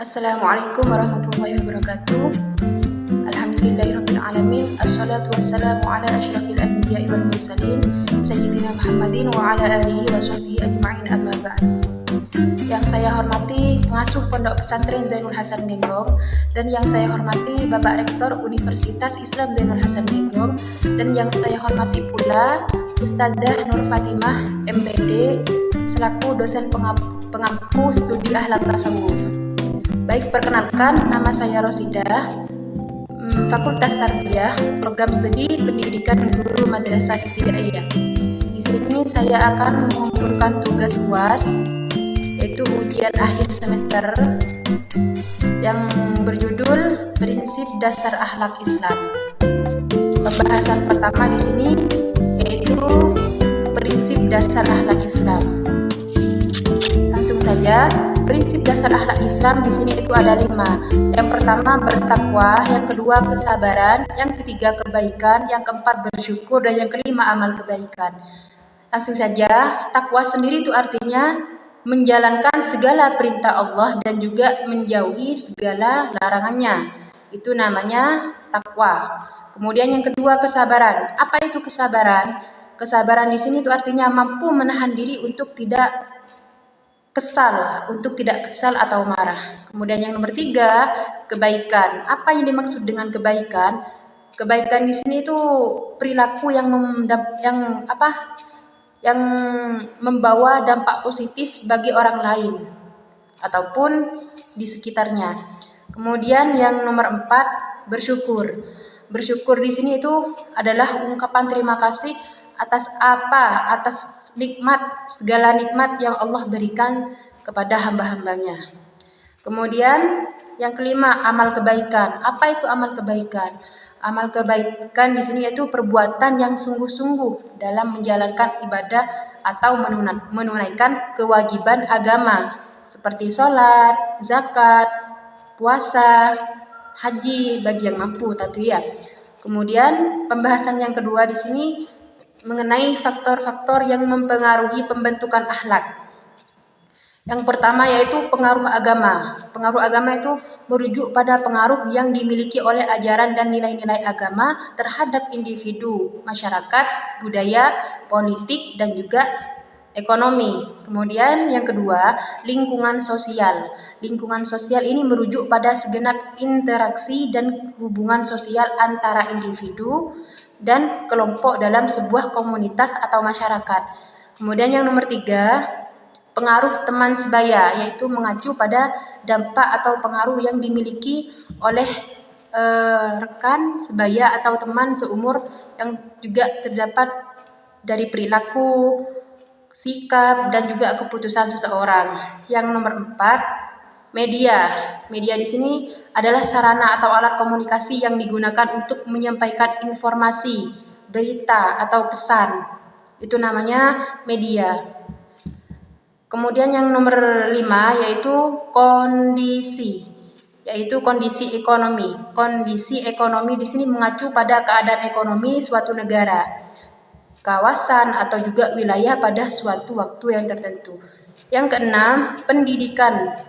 Assalamualaikum warahmatullahi wabarakatuh. Alhamdulillahirabbil alamin. Assalatu wassalamu ala asyrafil anbiya'i wal mursalin sayyidina Muhammadin wa ala alihi wa sahbihi ajma'in, amma ba'd. Yang saya hormati pengasuh Pondok Pesantren Zainul Hasan Genggong, dan yang saya hormati Bapak Rektor Universitas Islam Zainul Hasan Genggong, dan yang saya hormati pula Ustadzah Nur Fatimah MPD selaku dosen pengampu studi akhlak tasawuf. Baik, perkenalkan, nama saya Rosidah, Fakultas Tarbiyah, Program Studi Pendidikan Guru Madrasah Ibtidaiyah. Di sini saya akan mengumpulkan tugas UAS, yaitu ujian akhir semester, yang berjudul Prinsip Dasar Akhlak Islam. Pembahasan pertama di sini yaitu prinsip dasar akhlak Islam. Langsung saja. Prinsip dasar akhlak Islam di sini itu ada 5. Yang pertama bertakwa, yang kedua kesabaran, yang ketiga kebaikan, yang keempat bersyukur, dan yang kelima amal kebaikan. Langsung saja, takwa sendiri itu artinya menjalankan segala perintah Allah dan juga menjauhi segala larangannya. Itu namanya takwa. Kemudian yang kedua kesabaran. Apa itu kesabaran? Kesabaran di sini itu artinya mampu menahan diri untuk tidak kesal atau marah. Kemudian yang nomor 3, kebaikan. Apa yang dimaksud dengan kebaikan? Kebaikan di sini itu perilaku yang membawa dampak positif bagi orang lain ataupun di sekitarnya. Kemudian yang nomor 4, bersyukur. Bersyukur di sini itu adalah ungkapan terima kasih atas segala nikmat yang Allah berikan kepada hamba-hambanya. Kemudian yang kelima, amal kebaikan. Apa itu amal kebaikan? Amal kebaikan di sini yaitu perbuatan yang sungguh-sungguh dalam menjalankan ibadah atau menunaikan kewajiban agama seperti sholat, zakat, puasa, haji bagi yang mampu tapi ya. Kemudian pembahasan yang kedua di sini mengenai faktor-faktor yang mempengaruhi pembentukan akhlak. Yang pertama yaitu pengaruh agama. Pengaruh agama itu merujuk pada pengaruh yang dimiliki oleh ajaran dan nilai-nilai agama terhadap individu, masyarakat, budaya, politik, dan juga ekonomi. Kemudian yang kedua, lingkungan sosial. Lingkungan sosial ini merujuk pada segenap interaksi dan hubungan sosial antara individu dan kelompok dalam sebuah komunitas atau masyarakat. Kemudian yang nomor 3, pengaruh teman sebaya, yaitu mengacu pada dampak atau pengaruh yang dimiliki oleh rekan sebaya atau teman seumur yang juga terdapat dari perilaku, sikap, dan juga keputusan seseorang. Yang nomor 4, media. Media di sini adalah sarana atau alat komunikasi yang digunakan untuk menyampaikan informasi, berita, atau pesan. Itu namanya media. Kemudian yang nomor 5 yaitu kondisi, yaitu kondisi ekonomi. Kondisi ekonomi di sini mengacu pada keadaan ekonomi suatu negara, kawasan, atau juga wilayah pada suatu waktu yang tertentu. Yang keenam, pendidikan.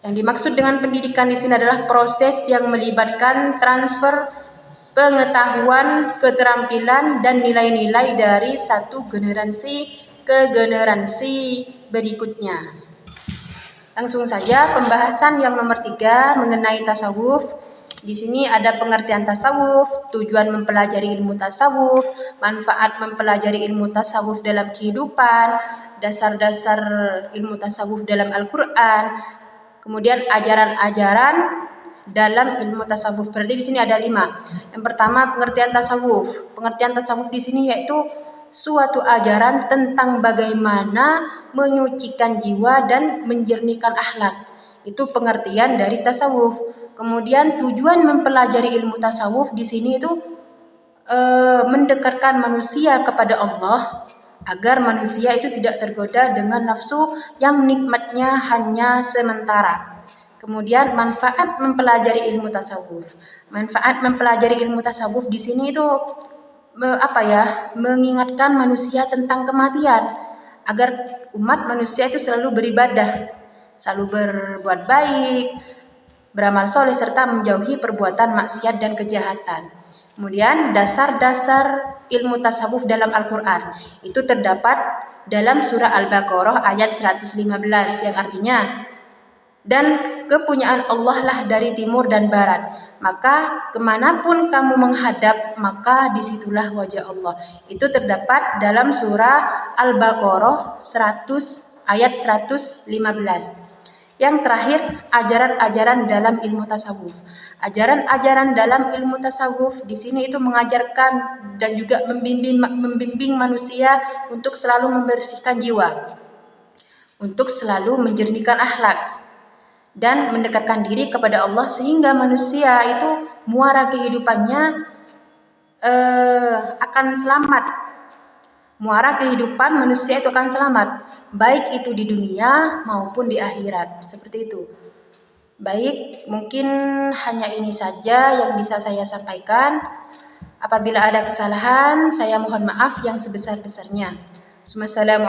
Yang dimaksud dengan pendidikan di sini adalah proses yang melibatkan transfer pengetahuan, keterampilan, dan nilai-nilai dari satu generasi ke generasi berikutnya. Langsung saja pembahasan yang nomor 3 mengenai tasawuf. Di sini ada pengertian tasawuf, tujuan mempelajari ilmu tasawuf, manfaat mempelajari ilmu tasawuf dalam kehidupan, dasar-dasar ilmu tasawuf dalam Al-Qur'an. Kemudian ajaran-ajaran dalam ilmu tasawuf. Berarti di sini ada 5. Yang pertama, pengertian tasawuf. Pengertian tasawuf di sini yaitu suatu ajaran tentang bagaimana menyucikan jiwa dan menjernihkan akhlak. Itu pengertian dari tasawuf. Kemudian tujuan mempelajari ilmu tasawuf di sini itu mendekatkan manusia kepada Allah agar manusia itu tidak tergoda dengan nafsu yang nikmatnya hanya sementara. Kemudian manfaat mempelajari ilmu tasawuf. Manfaat mempelajari ilmu tasawuf di sini itu mengingatkan manusia tentang kematian agar umat manusia itu selalu beribadah selalu berbuat baik, beramal soleh, serta menjauhi perbuatan maksiat dan kejahatan. Kemudian dasar-dasar ilmu tasawuf dalam Al-Quran itu terdapat dalam surah Al-Baqarah ayat 115 yang artinya, dan kepunyaan Allah lah dari timur dan barat, maka kemanapun kamu menghadap, maka disitulah wajah Allah. Itu terdapat dalam surah Al-Baqarah 100 ayat 115. Yang terakhir, ajaran-ajaran dalam ilmu tasawuf. Ajaran-ajaran dalam ilmu tasawuf di sini itu mengajarkan dan juga membimbing manusia untuk selalu membersihkan jiwa, untuk selalu menjernihkan akhlak dan mendekatkan diri kepada Allah, sehingga manusia itu muara kehidupannya akan selamat. Muara kehidupan manusia itu akan selamat, baik itu di dunia maupun di akhirat. Seperti itu. Baik, mungkin hanya ini saja yang bisa saya sampaikan. Apabila ada kesalahan, saya mohon maaf yang sebesar-besarnya. Assalamualaikum.